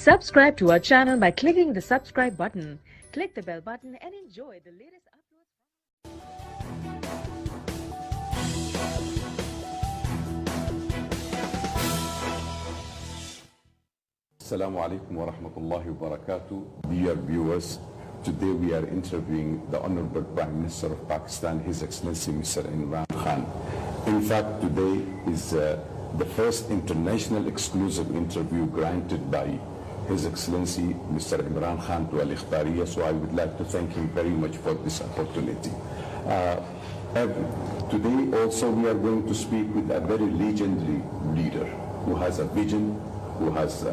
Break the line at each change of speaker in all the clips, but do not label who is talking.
Subscribe to our channel by clicking the subscribe button. Click the bell button and enjoy the latest uploads.
Assalamu alaikum wa rahmatullahi wa barakatuh. Dear viewers, today we are interviewing the Honorable Prime Minister of Pakistan, His Excellency Mr. Imran Khan. In fact, today is the first international exclusive interview granted by His Excellency Mr. Imran Khan to Ekhbariya, so I would like to thank him very much for this opportunity. Today also we are going to speak with a very legendary leader who has a vision, who has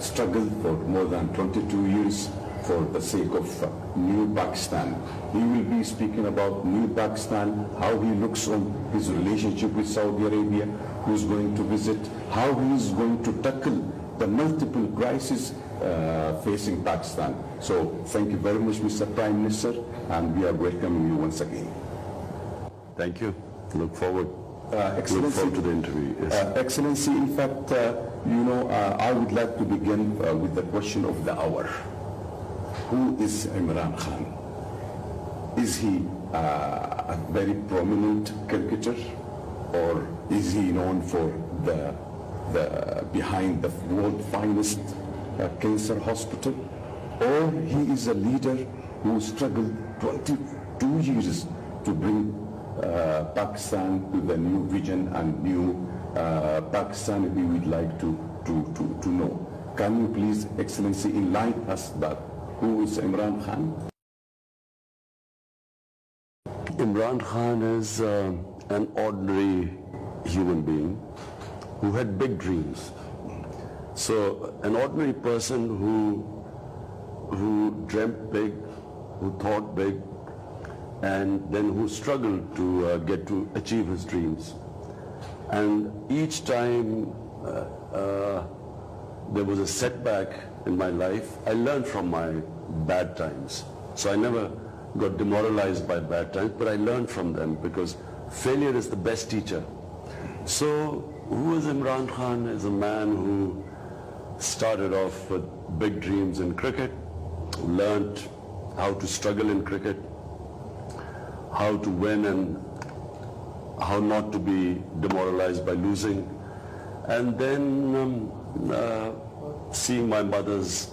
struggled for more than 22 years for the sake of New Pakistan. He will be speaking about New Pakistan, how he looks on his relationship with Saudi Arabia, who's going to visit, how he is going to tackle the multiple crises facing Pakistan. So thank you very much, Mr. Prime Minister, and we are welcoming you once again.
Thank you. Look forward
Excellency,
to the interview. Yes.
Excellency, in fact, I would like to begin with the question of the hour. Who is Imran Khan? Is he a very prominent cricketer, or is he known for the behind the world finest cancer hospital, or he is a leader who struggled 22 years to bring Pakistan to the new vision and new Pakistan we would like to know. Can you please, Excellency, enlighten us that who is Imran Khan?
Imran Khan is an ordinary human being who had big dreams. So an ordinary person who dreamt big, who thought big, and then who struggled to get to achieve his dreams. And each time there was a setback in my life, I learned from my bad times. So I never got demoralized by bad times, but I learned from them, because failure is the best teacher. So who is Imran Khan? Is a man who started off with big dreams in cricket, learned how to struggle in cricket, how to win and how not to be demoralized by losing. And then seeing my mother's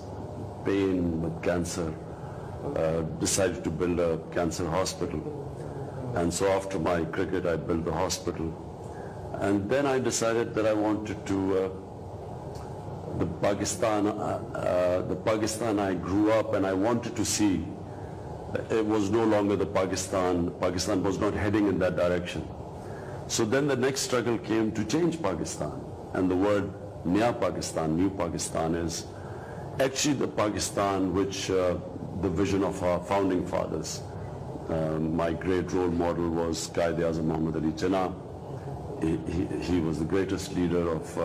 pain with cancer, decided to build a cancer hospital. And so after my cricket, I built the hospital. And then I decided that I wanted to, the Pakistan I grew up, and I wanted to see, it was no longer the Pakistan was not heading in that direction. So then the next struggle came to change Pakistan. And the word New Pakistan is actually the Pakistan which the vision of our founding fathers. My great role model was Qaid-e-Azam Muhammad Ali Jinnah. He was the greatest leader of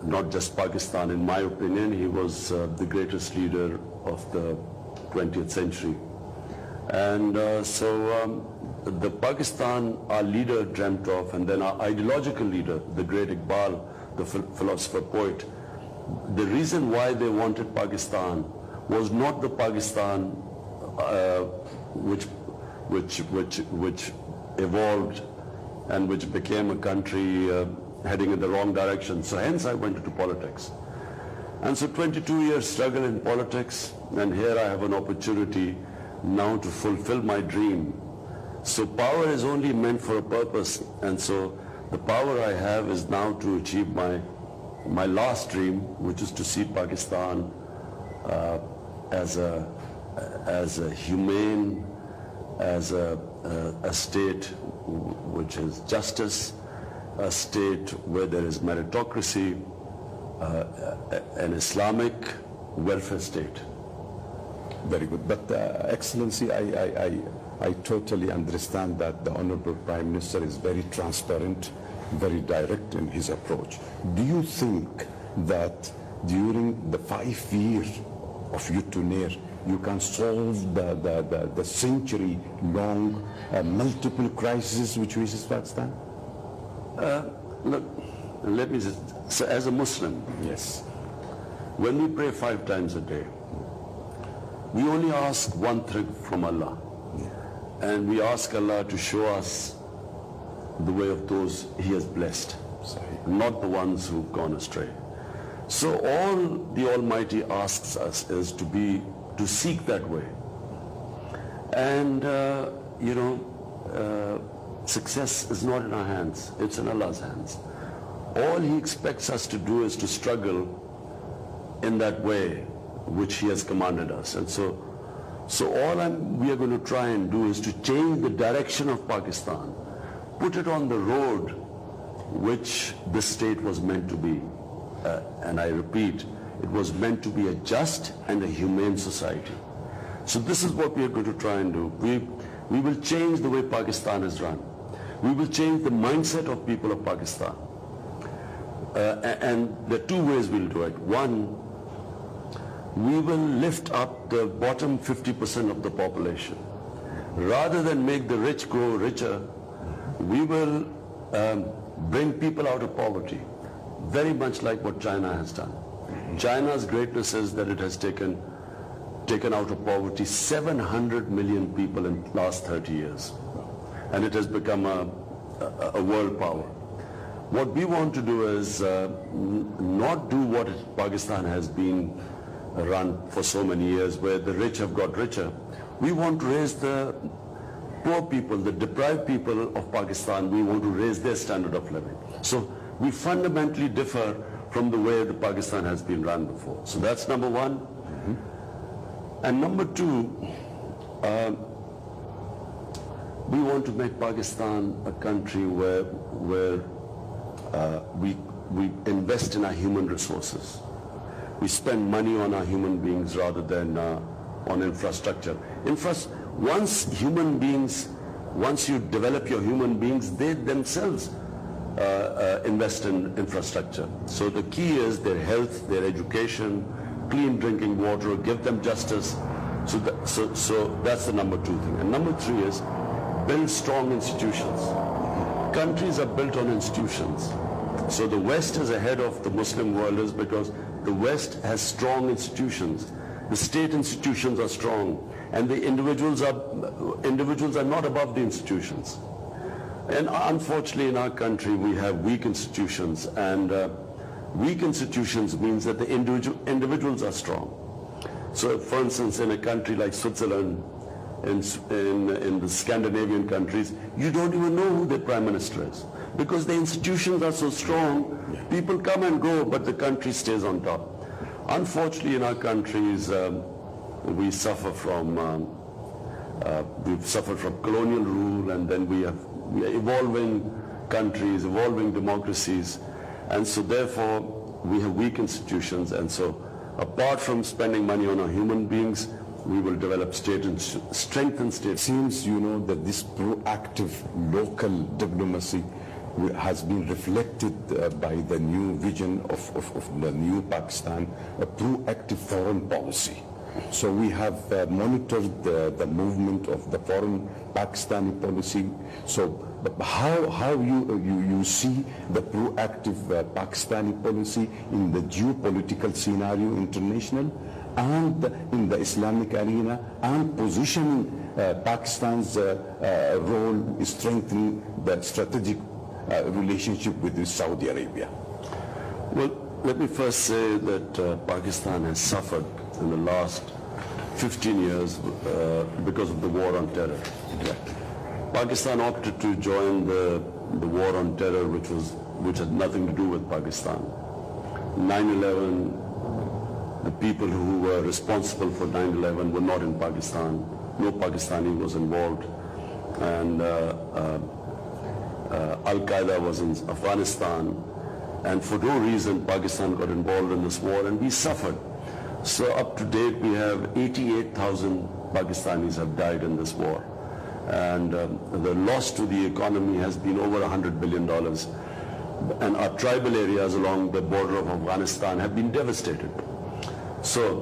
not just Pakistan. In my opinion, he was the greatest leader of the 20th century. And the Pakistan our leader dreamt of, and then our ideological leader, the great Iqbal, the philosopher poet, the reason why they wanted Pakistan was not the Pakistan which evolved and which became a country heading in the wrong direction. So hence I went into politics. And so 22 years struggle in politics, and here I have an opportunity now to fulfill my dream. So power is only meant for a purpose, and so the power I have is now to achieve my last dream, which is to see Pakistan as a humane, as a state which is justice, a state where there is meritocracy, an Islamic welfare state.
Very good. But Excellency, I totally understand that the Honorable Prime Minister is very transparent, very direct in his approach. Do you think that during the 5 years of your tenure, you can solve the century-long multiple crises which faces Pakistan?
Look, let me just say, as a Muslim,
yes,
When we pray 5 times a day, we only ask one thing from Allah. And we ask Allah to show us the way of those He has blessed, not the ones who've gone astray. So all the Almighty asks us is to seek that way. And, success is not in our hands, it's in Allah's hands. All He expects us to do is to struggle in that way which He has commanded us. And so all we are going to try and do is to change the direction of Pakistan, put it on the road which this state was meant to be. And I repeat, it was meant to be a just and a humane society. So this is what we are going to try and do. We will change the way Pakistan is run. We will change the mindset of people of Pakistan. And there are 2 ways we'll do it. One, we will lift up the bottom 50% of the population. Rather than make the rich grow richer, we will bring people out of poverty, very much like what China has done. China's greatness is that it has taken out of poverty 700 million people in the last 30 years. And it has become a world power. What we want to do is not do what Pakistan has been run for so many years, where the rich have got richer. We want to raise the poor people, the deprived people of Pakistan. We want to raise their standard of living. So we fundamentally differ from the way the Pakistan has been run before. So that's number one. And number two, we want to make Pakistan a country where we invest in our human resources. We spend money on our human beings rather than on infrastructure. Once you develop your human beings, they themselves invest in infrastructure. So the key is their health, their education, clean drinking water, give them justice. So that's the number 2 thing. And number 3 is build strong institutions. Countries are built on institutions. So the West is ahead of the Muslim world is because the West has strong institutions. The state institutions are strong, and the individuals are not above the institutions. And unfortunately in our country we have weak institutions, and weak institutions means that the individuals are strong. So for instance, in a country like Switzerland, in the Scandinavian countries, you don't even know who the prime minister is, because the institutions are so strong. People come and go, but the country stays on top. Unfortunately in our countries, we suffer from we've suffered from colonial rule, and then we are evolving countries, evolving democracies, and so therefore we have weak institutions. And so apart from spending money on our human beings, we will develop strengthen state.
It seems, that this proactive local diplomacy has been reflected by the new vision of the new Pakistan, a proactive foreign policy. So we have monitored the movement of the foreign Pakistani policy. So how you see the proactive Pakistani policy in the geopolitical scenario international and in the Islamic arena, and positioning Pakistan's role in strengthening the strategic relationship with Saudi Arabia?
Well, let me first say that Pakistan has suffered in the last 15 years because of the war on terror. Pakistan opted to join the war on terror, which had nothing to do with Pakistan. 9/11, the people who were responsible for 9/11 were not in Pakistan. No Pakistani was involved. And Al-Qaeda was in Afghanistan. And for no reason, Pakistan got involved in this war, and we suffered. So up to date, we have 88,000 Pakistanis have died in this war. And the loss to the economy has been over $100 billion. And our tribal areas along the border of Afghanistan have been devastated. So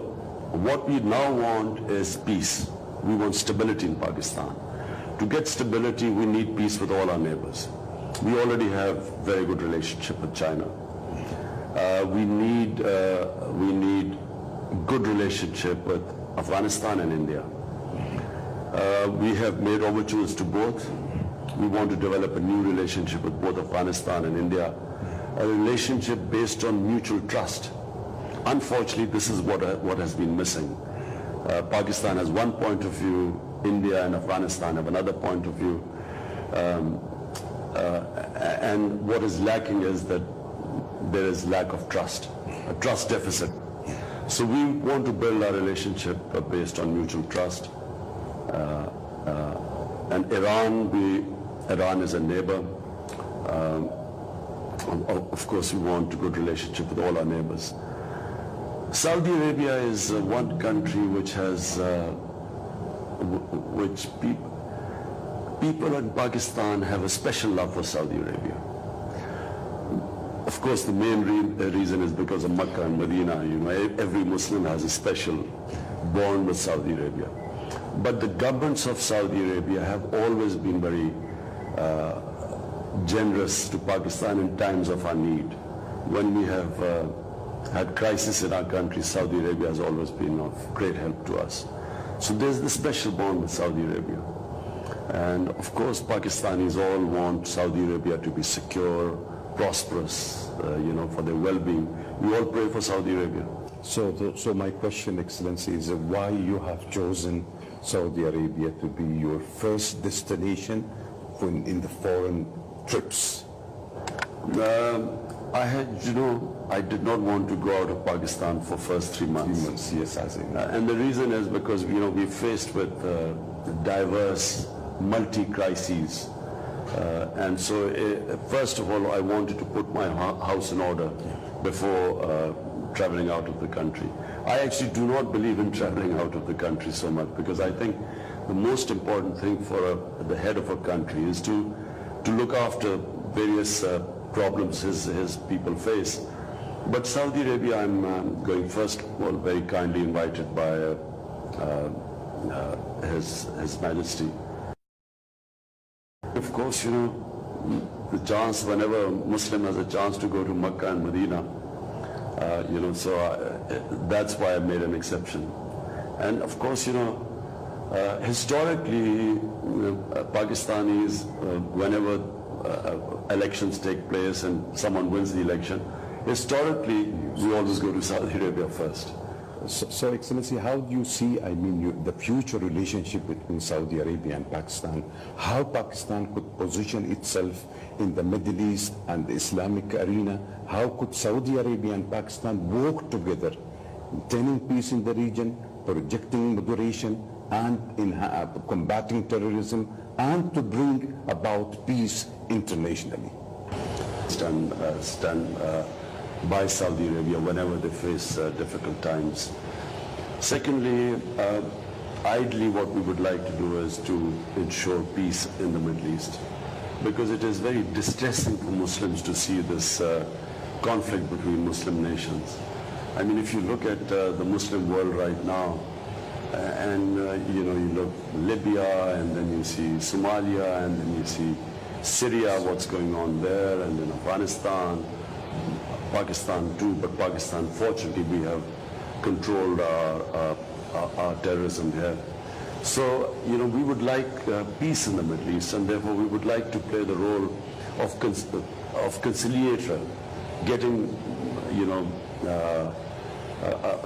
what we now want is peace. We want stability in Pakistan. To get stability, we need peace with all our neighbors. We already have very good relationship with China. We need good relationship with Afghanistan and India. We have made overtures to both. We want to develop a new relationship with both Afghanistan and India, a relationship based on mutual trust. Unfortunately, this is what has been missing. Pakistan has one point of view, India and Afghanistan have another point of view. And what is lacking is that there is lack of trust, a trust deficit. So we want to build our relationship based on mutual trust. And Iran is a neighbor. Of course, we want a good relationship with all our neighbors. Saudi Arabia is one country which has, people in Pakistan have a special love for Saudi Arabia. Of course, the main reason is because of Makkah and Medina. You know, every Muslim has a special bond with Saudi Arabia. But the governments of Saudi Arabia have always been very generous to Pakistan in times of our need. When we have had crisis in our country, Saudi Arabia has always been of great help to us. So there's this special bond with Saudi Arabia. And of course, Pakistanis all want Saudi Arabia to be secure, prosperous, for their well-being. We all pray for Saudi Arabia.
So my question, Excellency, is why you have chosen Saudi Arabia to be your first destination in the foreign trips?
I did not want to go out of Pakistan for first 3 months.
3 months, yes, I think.
And the reason is because, we're faced with diverse, multi-crises. And so, first of all, I wanted to put my house in order before traveling out of the country. I actually do not believe in traveling out of the country so much, because I think the most important thing for the head of a country is to look after various problems his people face. But Saudi Arabia, I'm going first of all very kindly invited by His Majesty. Of course, the chance, whenever a Muslim has a chance to go to Makkah and Medina, that's why I made an exception. And of course, historically, Pakistanis, whenever elections take place and someone wins the election, historically, we always go to Saudi Arabia first.
So, Excellency, how do you see, the future relationship between Saudi Arabia and Pakistan? How Pakistan could position itself in the Middle East and the Islamic arena? How could Saudi Arabia and Pakistan work together, maintaining peace in the region, projecting moderation, and in combating terrorism, and to bring about peace internationally?
Stand by Saudi Arabia whenever they face difficult times. Secondly, ideally what we would like to do is to ensure peace in the Middle East, because it is very distressing for Muslims to see this conflict between Muslim nations. If you look at the Muslim world right now, and you look Libya, and then you see Somalia, and then you see Syria, what's going on there, and then Afghanistan, Pakistan too, but Pakistan, fortunately, we have controlled our terrorism here. So, we would like peace in the Middle East, and therefore we would like to play the role of conciliator, getting,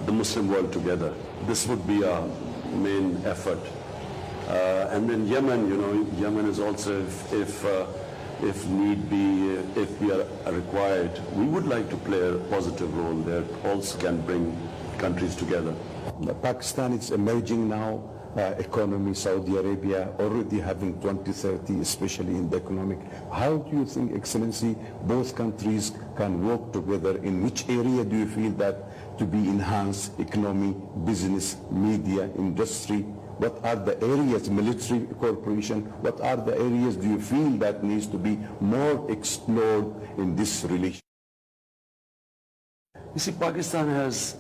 the Muslim world together. This would be our main effort. And then Yemen, Yemen is also, if need be, if we are required, we would like to play a positive role there. Also can bring countries together.
Pakistan is emerging now, economy, Saudi Arabia already having 2030, especially in the economic. How do you think, Excellency, both countries can work together? In which area do you feel that to be enhanced, economy, business, media, industry? What are the areas, military cooperation, what are the areas do you feel that needs to be more explored in this relation?
You see, Pakistan has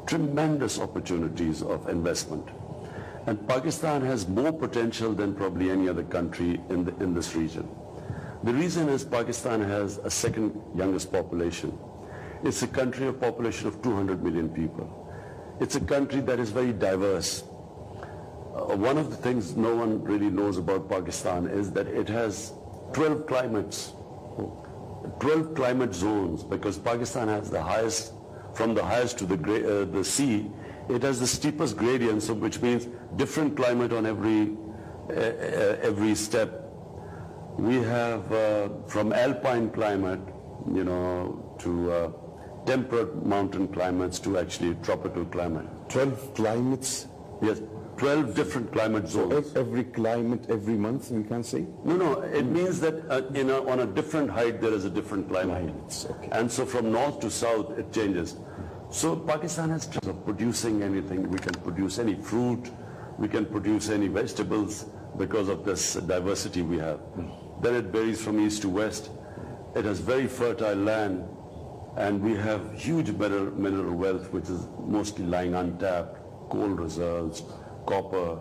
tremendous opportunities of investment. And Pakistan has more potential than probably any other country in this region. The reason is Pakistan has a second youngest population. It's a country of population of 200 million people. It's a country that is very diverse. One of the things no one really knows about Pakistan is that it has 12 climates, 12 climate zones, because Pakistan has the highest, from the highest to the sea, it has the steepest gradient, so which means different climate on every step. We have from alpine climate, to temperate mountain climates to actually tropical climate.
12 climates?
Yes, 12 different climate zones.
Every climate, every month, we can say?
No, it means that on a different height there is a different climate.
Okay.
And so from north to south it changes. So Pakistan has of producing anything. We can produce any fruit, we can produce any vegetables because of this diversity we have. Then it varies from east to west. It has very fertile land, and we have huge mineral wealth which is mostly lying untapped, coal reserves, copper,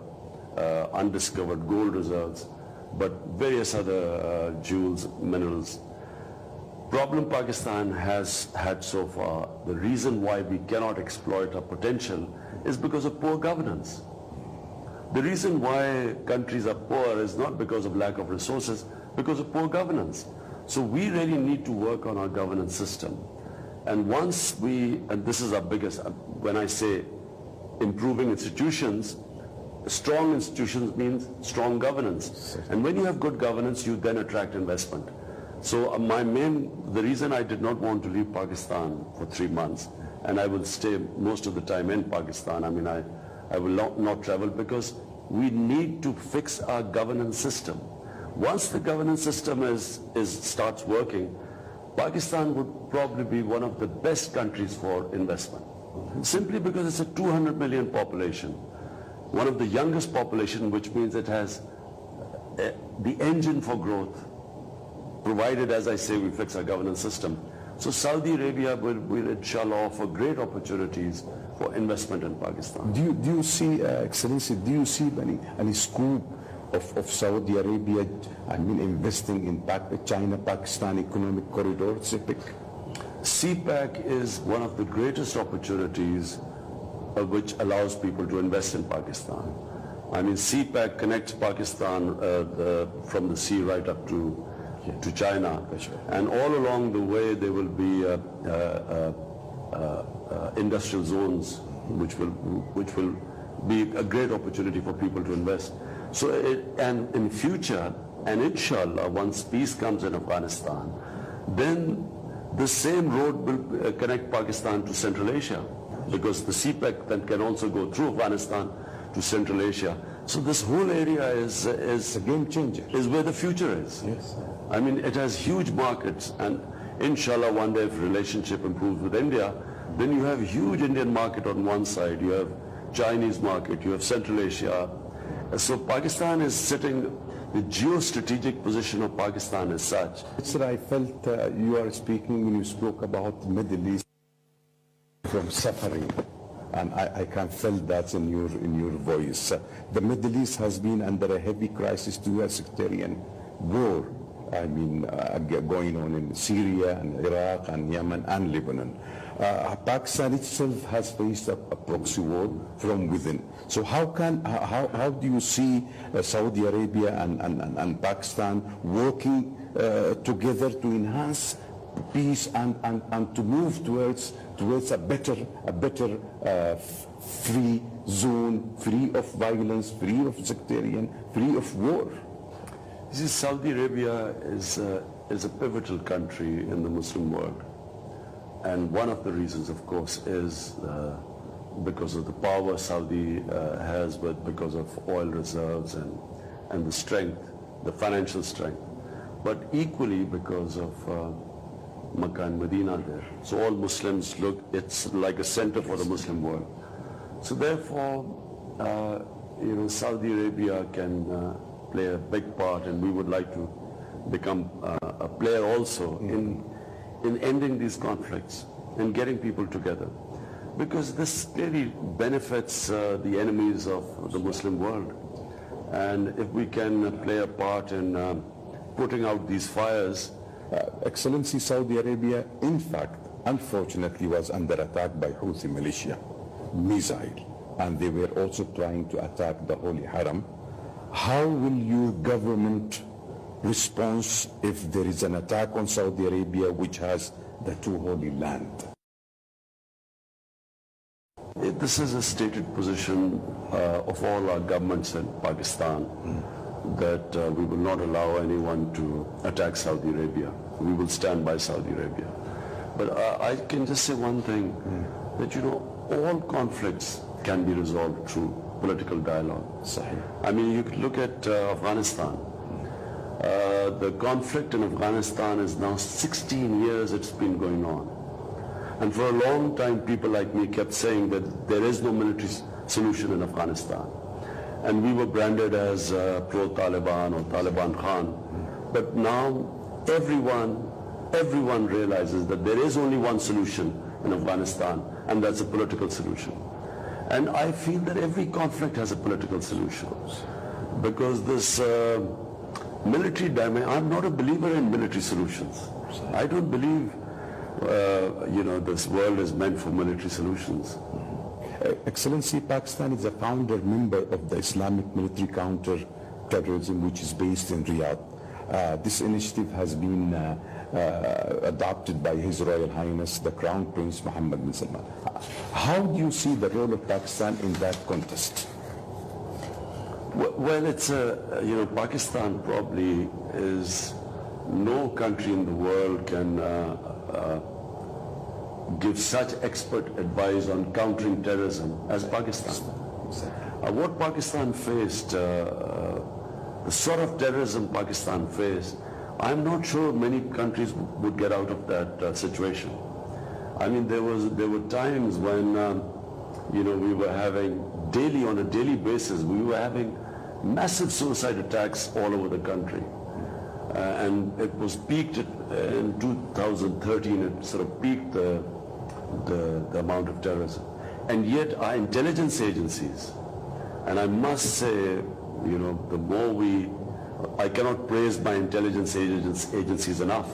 undiscovered gold reserves, but various other jewels, minerals. Problem Pakistan has had so far, the reason why we cannot exploit our potential is because of poor governance. The reason why countries are poor is not because of lack of resources, because of poor governance. So we really need to work on our governance system. And once and this is our biggest, when I say improving institutions, strong institutions means strong governance. And when you have good governance, you then attract investment. So the reason I did not want to leave Pakistan for 3 months, and I will stay most of the time in Pakistan, I will not travel, because we need to fix our governance system. Once the governance system starts working, Pakistan would probably be one of the best countries for investment. Simply because it's a 200 million population, one of the youngest population, which means it has the engine for growth, provided, as I say, we fix our governance system. So Saudi Arabia will inshallah offer great opportunities for investment in Pakistan.
Do you see, Excellency, do you see any scope of Saudi Arabia, investing in China-Pakistan economic corridor, CPEC?
CPEC is one of the greatest opportunities which allows people to invest in Pakistan. CPEC connects Pakistan from the sea right up to China. And all along the way there will be industrial zones which will be a great opportunity for people to invest. So and in future, and inshallah, once peace comes in Afghanistan, then the same road will connect Pakistan to Central Asia, because the CPEC then can also go through Afghanistan to Central Asia. So this whole area is
a game changer.
Is where the future is.
Yes.
It has huge markets, and inshallah one day if relationship improves with India, then you have huge Indian market on one side, you have Chinese market, you have Central Asia. So Pakistan is sitting, the geostrategic position of Pakistan is such.
Sir, I felt you are speaking, when you spoke about the Middle East, from suffering, and I can feel that in your voice. The Middle East has been under a heavy crisis to a sectarian war. Going on in Syria and Iraq and Yemen and Lebanon. Pakistan itself has faced a proxy war from within. So how do you see Saudi Arabia and Pakistan working together to enhance peace and to move towards a better free zone, free of violence, free of sectarian, free of war?
Saudi Arabia is a pivotal country in the Muslim world. And one of the reasons, of course, is because of the power Saudi has, but because of oil reserves and the strength, the financial strength. But equally because of Makkah and Medina there. So all Muslims look, it's like a center for the Muslim world. So therefore, Saudi Arabia can play a big part, and we would like to become a player also in ending these conflicts and getting people together, because this really benefits the enemies of the Muslim world. And if we can play a part in putting out these fires.
Excellency, Saudi Arabia, in fact, unfortunately was under attack by Houthi militia, missile, and they were also trying to attack the Holy Haram. How will your government respond if there is an attack on Saudi Arabia, which has the two holy land?
This is a stated position of all our governments in Pakistan, that we will not allow anyone to attack Saudi Arabia. We will stand by Saudi Arabia. But I can just say one thing, that all conflicts can be resolved through political dialogue.
Sahih.
I mean, you could look at Afghanistan. The conflict in Afghanistan is now 16 years it's been going on. And for a long time, people like me kept saying that there is no military solution in Afghanistan. And we were branded as pro-Taliban or Taliban Khan. But now everyone realizes that there is only one solution in Afghanistan, and that's a political solution. And I feel that every conflict has a political solution. Because this military dimension, I'm not a believer in military solutions. I don't believe this world is meant for military solutions.
Excellency, Pakistan is a founder member of the Islamic Military Counter-Terrorism, which is based in Riyadh. This initiative has been adopted by His Royal Highness, the Crown Prince Mohammed bin Salman. How do you see the role of Pakistan in that context?
Well, it's Pakistan probably is, no country in the world can give such expert advice on countering terrorism as Pakistan. What Pakistan faced, the sort of terrorism Pakistan faced, I'm not sure many countries would get out of that situation. I mean, there were times when we were having on a daily basis, we were having massive suicide attacks all over the country. And it was peaked in 2013, it sort of peaked the amount of terrorism. And yet our intelligence agencies, and I must say, the more I cannot praise my intelligence agencies enough.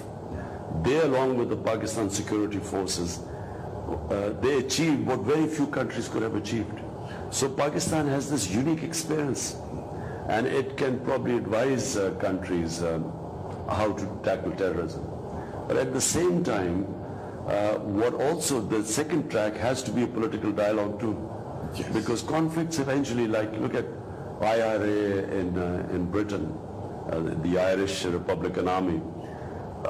They, along with the Pakistan security forces, they achieved what very few countries could have achieved. So Pakistan has this unique experience, and it can probably advise countries how to tackle terrorism. But at the same time, the second track has to be a political dialogue too. Yes. Because conflicts eventually, look at IRA in Britain, the Irish Republican Army.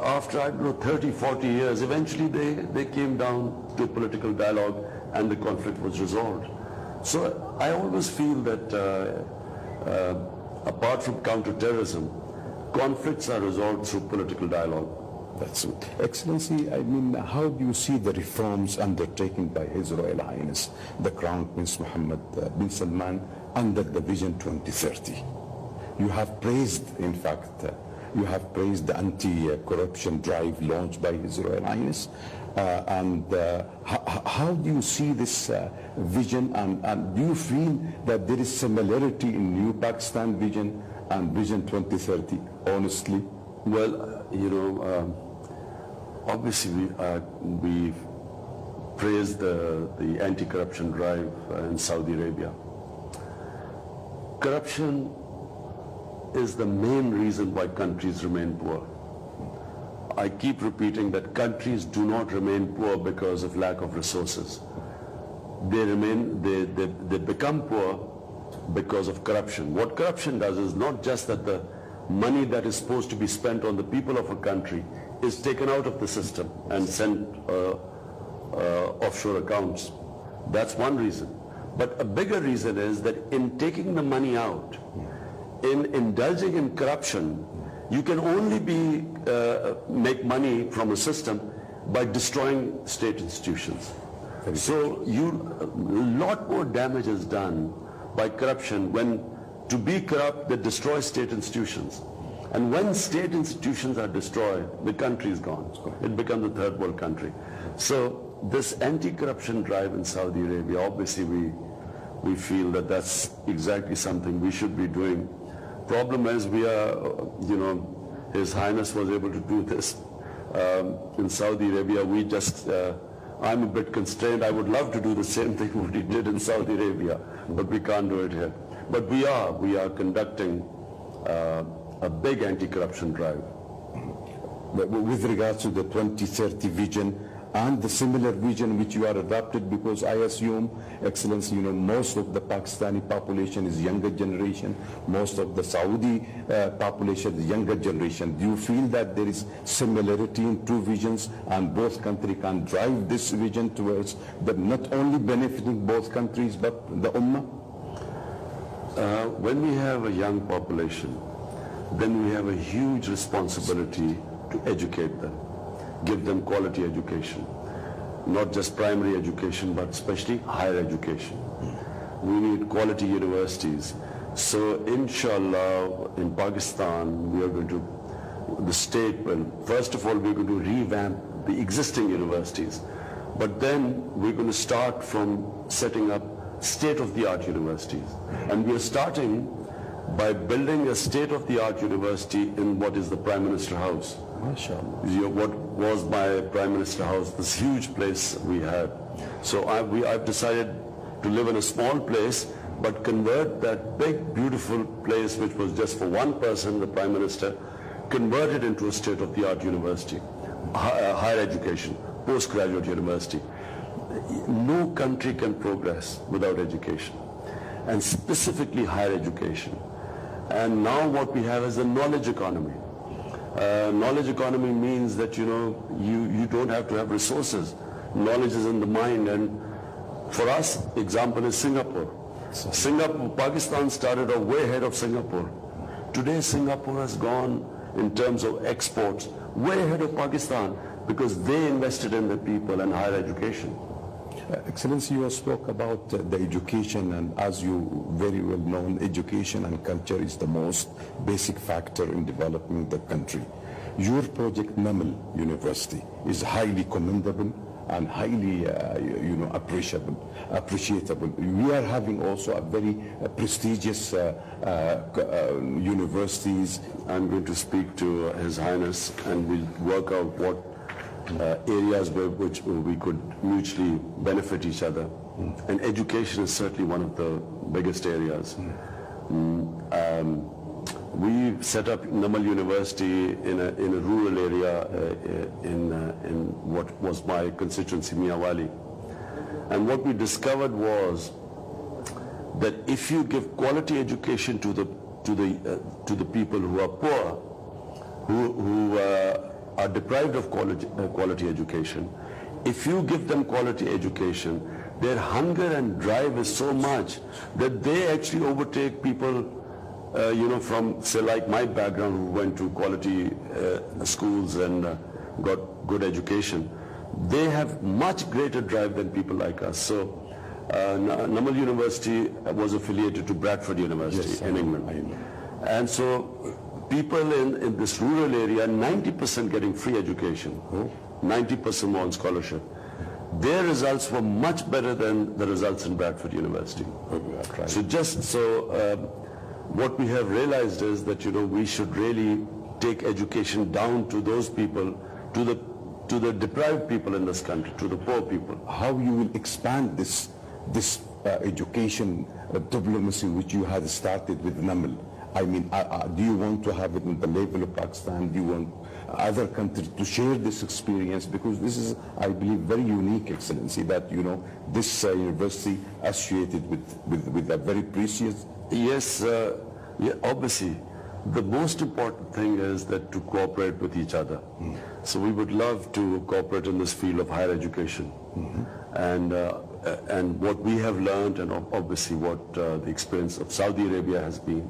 After, 30, 40 years, eventually they came down to political dialogue and the conflict was resolved. So I always feel that apart from counterterrorism, conflicts are resolved through political dialogue.
That's it. Excellency, I mean, how do you see the reforms undertaken by His Royal Highness, the Crown Prince Mohammed bin Salman, under the Vision 2030? You have praised, in fact, the anti-corruption drive launched by His Royal Highness. How do you see this vision, and do you feel that there is similarity in New Pakistan vision and Vision 2030, honestly?
Well, obviously we've praised the anti-corruption drive in Saudi Arabia. Corruption is the main reason why countries remain poor. I keep repeating that countries do not remain poor because of lack of resources. They become poor because of corruption. What corruption does is not just that the money that is supposed to be spent on the people of a country is taken out of the system and sent offshore accounts. That's one reason. But a bigger reason is that in taking the money out, in indulging in corruption, you can only make money from a system by destroying state institutions. So a lot more damage is done by corruption when to be corrupt that destroys state institutions. And when state institutions are destroyed, the country is gone. It becomes a third world country. So this anti-corruption drive in Saudi Arabia, obviously we feel that that's exactly something we should be doing. Problem is His Highness was able to do this in Saudi Arabia. I'm a bit constrained. I would love to do the same thing what he did in Saudi Arabia, but we can't do it here. But we are conducting a big anti-corruption drive.
With regards to the 2030 vision and the similar vision which you are adopted, because I assume, Excellency, most of the Pakistani population is younger generation, most of the Saudi population is younger generation. Do you feel that there is similarity in two visions and both countries can drive this vision towards not only benefiting both countries but the Ummah?
When we have a young population, then we have a huge responsibility to educate them, give them quality education, not just primary education, but especially higher education. We need quality universities. So inshallah, in Pakistan, we are going to, the state will, first of all, we're going to revamp the existing universities. But then we're going to start from setting up state-of-the-art universities. And we are starting by building a state-of-the-art university in what is the Prime Minister House. What was my Prime Minister House, this huge place we had. So I've decided to live in a small place, but convert that big, beautiful place, which was just for one person, the Prime Minister, convert it into a state-of-the-art university, higher education, postgraduate university. No country can progress without education, and specifically higher education. And now what we have is a knowledge economy. Knowledge economy means that you don't have to have resources. Knowledge is in the mind. And for us, example is Singapore. Pakistan started off way ahead of Singapore. Today Singapore has gone in terms of exports way ahead of Pakistan because they invested in the people and higher education.
Excellency, you spoke about the education, and as you very well know, education and culture is the most basic factor in developing the country. Your project, Namal University, is highly commendable and highly, appreciable. We are having also a very prestigious universities.
I'm going to speak to His Highness, and we'll work out what areas which we could mutually benefit each other. And education is certainly one of the biggest areas. We set up Namal University in a rural area in what was my constituency, Miawali. And what we discovered was that if you give quality education to the people who are poor, who are deprived of quality education, if you give them quality education, their hunger and drive is so much that they actually overtake people, from, say, like my background, who went to quality schools and got good education. They have much greater drive than people like us. So Namal University was affiliated to Bradford University in England. And so people in this rural area, 90% getting free education, 90% on scholarship. Their results were much better than the results in Bradford University. What we have realized is that we should really take education down to those people, to the deprived people in this country, to the poor people.
How you will expand this education diplomacy which you had started with Namal? I mean, do you want to have it in the level of Pakistan? Do you want other countries to share this experience? Because this is, I believe, very unique, Excellency, that, this university associated with a very precious...
Yes, obviously. The most important thing is that to cooperate with each other. So we would love to cooperate in this field of higher education. And what we have learned, and obviously what the experience of Saudi Arabia has been,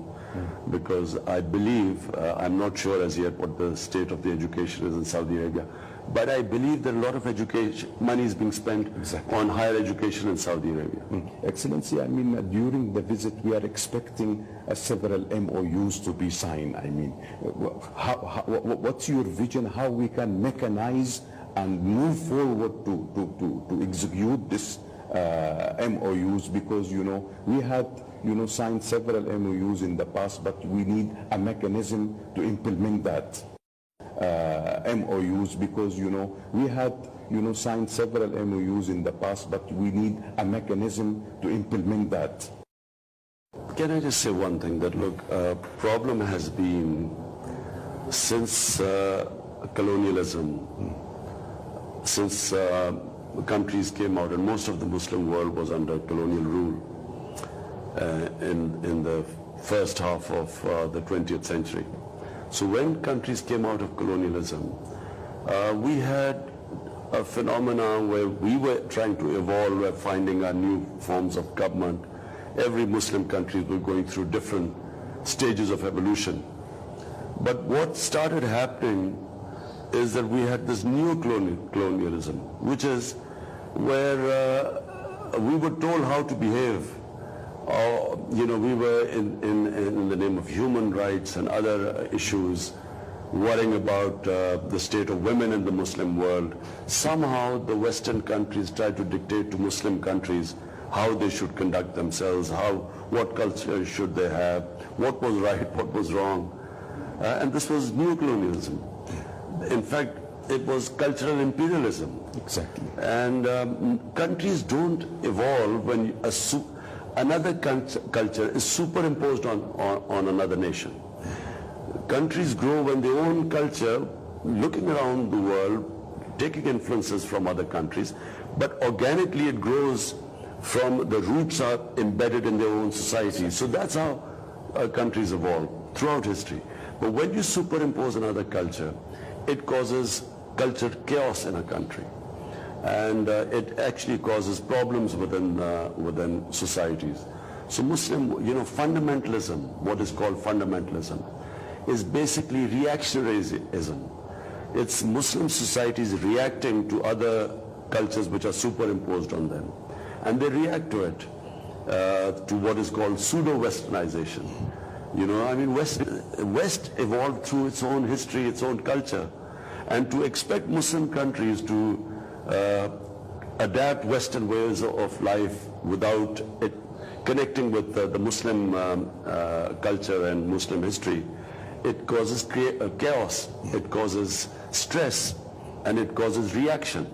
because I believe, I'm not sure as yet what the state of the education is in Saudi Arabia, but I believe that a lot of education money is being spent on higher education in Saudi Arabia.
Excellency, I mean, during the visit we are expecting several MOUs to be signed. I mean, what's your vision, how we can mechanize and move forward to execute this MOUs? Because, we had signed several MOUs in the past, but we need a mechanism to implement that. MOUs, because, we had, signed several MOUs in the past, but we need a mechanism to implement that.
Can I just say one thing, that look, problem has been since colonialism, since countries came out, and most of the Muslim world was under colonial rule in the first half of the 20th century. So when countries came out of colonialism, we had a phenomenon where we were trying to evolve, finding our new forms of government. Every Muslim country was going through different stages of evolution. But what started happening is that we had this new colonialism, which is where we were told how to behave. We were in the name of human rights and other issues, worrying about the state of women in the Muslim world. Somehow the Western countries tried to dictate to Muslim countries how they should conduct themselves, what culture should they have, what was right, what was wrong. And this was new colonialism. In fact, it was cultural imperialism.
Exactly.
And countries don't evolve when another culture is superimposed on another nation. Countries grow when their own culture, looking around the world, taking influences from other countries, but organically it grows from the roots are embedded in their own society. So that's how countries evolve throughout history. But when you superimpose another culture, it causes cultural chaos in a country. And it actually causes problems within societies. So Muslim, fundamentalism, what is called fundamentalism, is basically reactionaryism. It's Muslim societies reacting to other cultures which are superimposed on them. And they react to it, to what is called pseudo-Westernization. West evolved through its own history, its own culture. And to expect Muslim countries to adapt Western ways of life without it connecting with the Muslim culture and Muslim history, it causes chaos, it causes stress, and it causes reaction.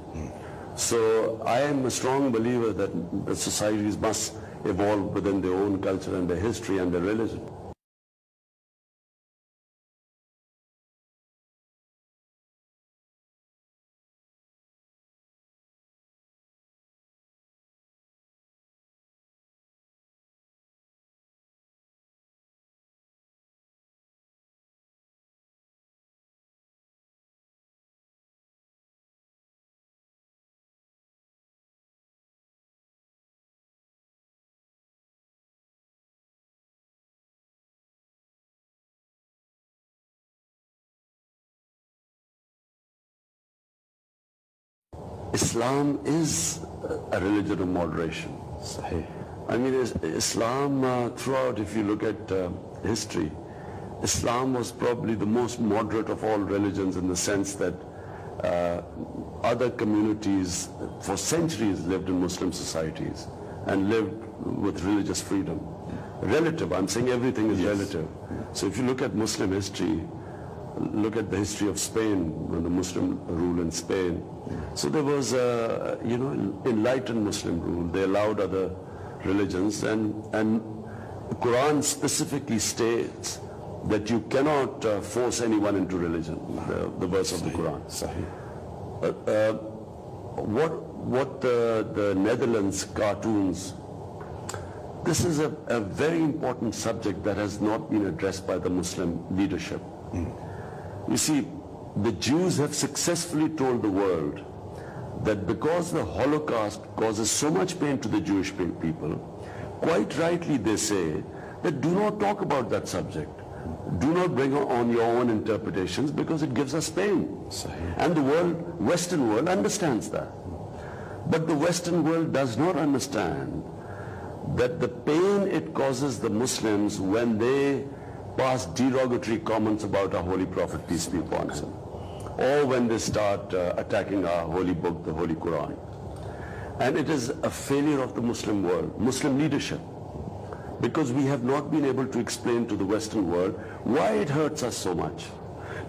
So I am a strong believer that the societies must evolve within their own culture and their history and their religion. Islam is a religion of moderation. Islam throughout, if you look at history, Islam was probably the most moderate of all religions in the sense that other communities for centuries lived in Muslim societies and lived with religious freedom. Relative, I'm saying everything is relative. So if you look at Muslim history, look at the history of Spain, when the Muslim rule in Spain. So there was, enlightened Muslim rule. They allowed other religions, and the Quran specifically states that you cannot force anyone into religion, the verse of the Quran. What the Netherlands cartoons, this is a very important subject that has not been addressed by the Muslim leadership. You see, the Jews have successfully told the world that because the Holocaust causes so much pain to the Jewish people, quite rightly they say that do not talk about that subject. Do not bring on your own interpretations because it gives us pain. And the Western world understands that. But the Western world does not understand that the pain it causes the Muslims when they pass derogatory comments about our Holy Prophet, peace be upon him, or when they start attacking our holy book, the Holy Quran. And it is a failure of the Muslim world, Muslim leadership, because we have not been able to explain to the Western world why it hurts us so much.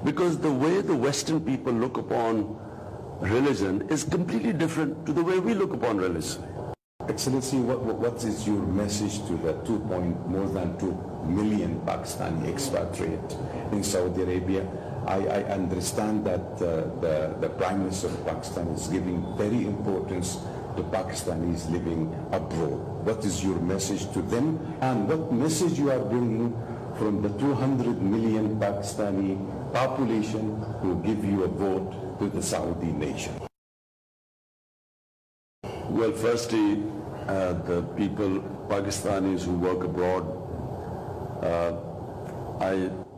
Because the way the Western people look upon religion is completely different to the way we look upon religion.
Excellency, what is your message to the more than 2 million Pakistani expatriates in Saudi Arabia? I understand that the Prime Minister of Pakistan is giving very importance to Pakistanis living abroad. What is your message to them, and what message you are bringing from the 200 million Pakistani population who give you a vote to the Saudi nation?
Well, firstly, the people, Pakistanis who work abroad,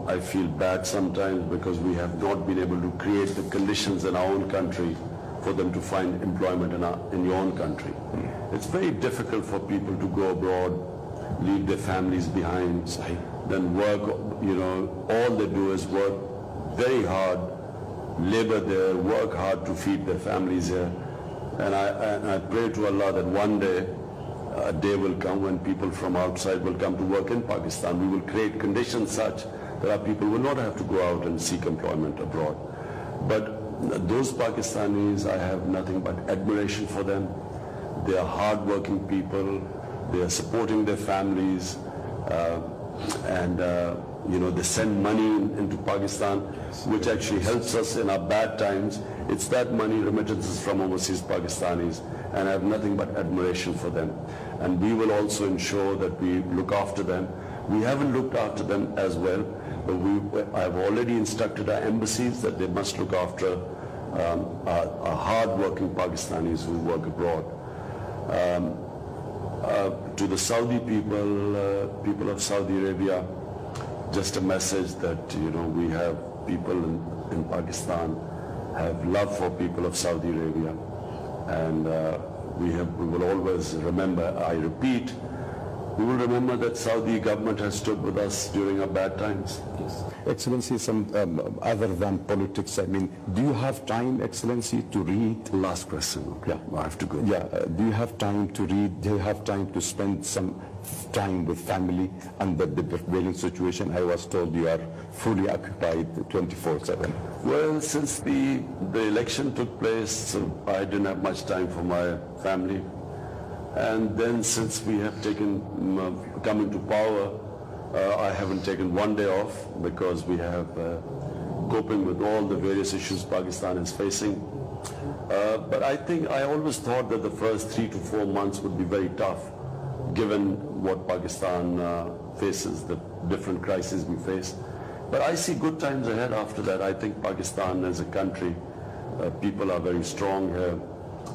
I feel bad sometimes because we have not been able to create the conditions in our own country for them to find employment in your own country. It's very difficult for people to go abroad, leave their families behind, then work, all they do is work very hard, labor there, work hard to feed their families here. And I pray to Allah that one day, a day will come when people from outside will come to work in Pakistan. We will create conditions such that our people will not have to go out and seek employment abroad. But those Pakistanis, I have nothing but admiration for them. They are hard-working people. They are supporting their families, and they send money into Pakistan, which actually helps us in our bad times. It's that money, remittances from overseas Pakistanis, and I have nothing but admiration for them. And we will also ensure that we look after them. We haven't looked after them as well, but I've already instructed our embassies that they must look after our hard-working Pakistanis who work abroad. To the Saudi people of Saudi Arabia, just a message that we have people in Pakistan have love for people of Saudi Arabia, and we will always remember, I repeat, we will remember that Saudi government has stood with us during our bad times.
Yes. Excellency, other than politics, do you have time, Excellency, to read?
Last question. Okay. Yeah, I have to go.
Yeah. Do you have time to read? Do you have time to spend some time with family under the prevailing situation? I was told you are fully occupied 24/7.
Well, since the election took place, I didn't have much time for my family. And then since we have come into power, I haven't taken one day off because we have coping with all the various issues Pakistan is facing. But I always thought that the first 3 to 4 months would be very tough, given what Pakistan faces, the different crises we face. But I see good times ahead after that. I think Pakistan as a country, people are very strong here.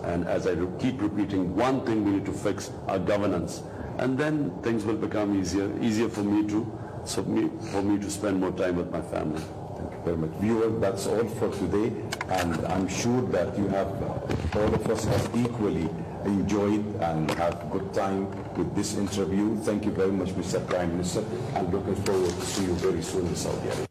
And as I keep repeating, one thing we need to fix, our governance. And then things will become easier for me to spend more time with my family.
Thank you very much. Viewer, that's all for today. And I'm sure that all of us have equally enjoyed and have good time with this interview. Thank you very much, Mr. Prime Minister. I'm looking forward to see you very soon in Saudi Arabia.